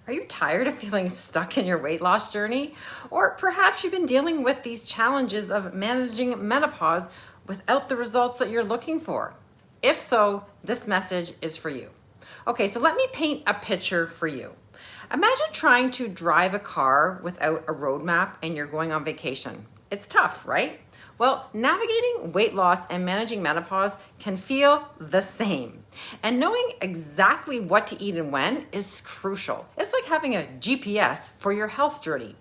Are you tired of feeling stuck in your weight loss journey? Or perhaps you've been dealing with these challenges of managing menopause without the results that you're looking for? If so, this message is for you. Okay, so let me paint a picture for you. Imagine trying to drive a car without a roadmap and you're going on vacation. It's tough, right? Well, navigating weight loss and managing menopause can feel the same. And knowing exactly what to eat and when is crucial. It's like having a GPS for your health journey.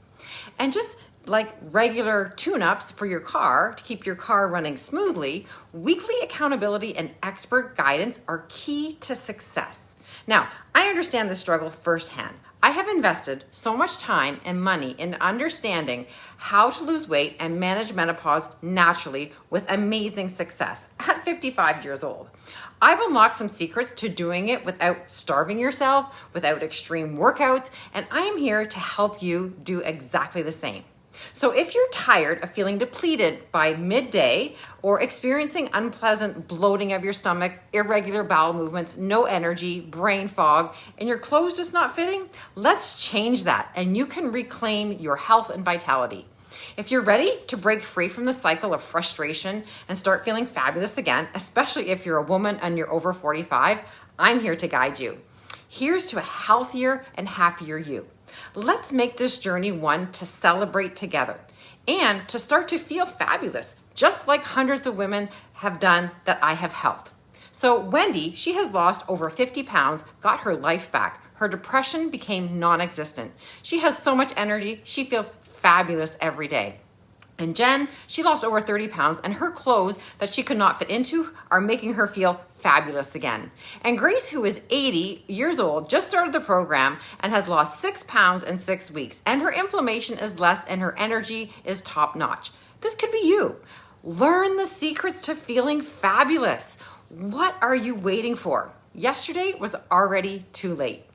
And just like regular tune-ups for your car to keep your car running smoothly, weekly accountability and expert guidance are key to success. Now, I understand this struggle firsthand. I have invested so much time and money in understanding how to lose weight and manage menopause naturally with amazing success at 55 years old. I've unlocked some secrets to doing it without starving yourself, without extreme workouts, and I am here to help you do exactly the same. So if you're tired of feeling depleted by midday or experiencing unpleasant bloating of your stomach, irregular bowel movements, no energy, brain fog, and your clothes just not fitting, let's change that and you can reclaim your health and vitality. If you're ready to break free from the cycle of frustration and start feeling fabulous again, especially if you're a woman and you're over 45, I'm here to guide you. Here's to a healthier and happier you. Let's make this journey one to celebrate together and to start to feel fabulous, just like hundreds of women have done that I have helped. So Wendy, she has lost over 50 pounds, got her life back. Her depression became non-existent. She has so much energy, she feels fabulous every day. And Jen, she lost over 30 pounds and her clothes that she could not fit into are making her feel fabulous again. And Grace, who is 80 years old, just started the program and has lost 6 pounds in 6 weeks. And her inflammation is less and her energy is top notch. This could be you. Learn the secrets to feeling fabulous. What are you waiting for? Yesterday was already too late.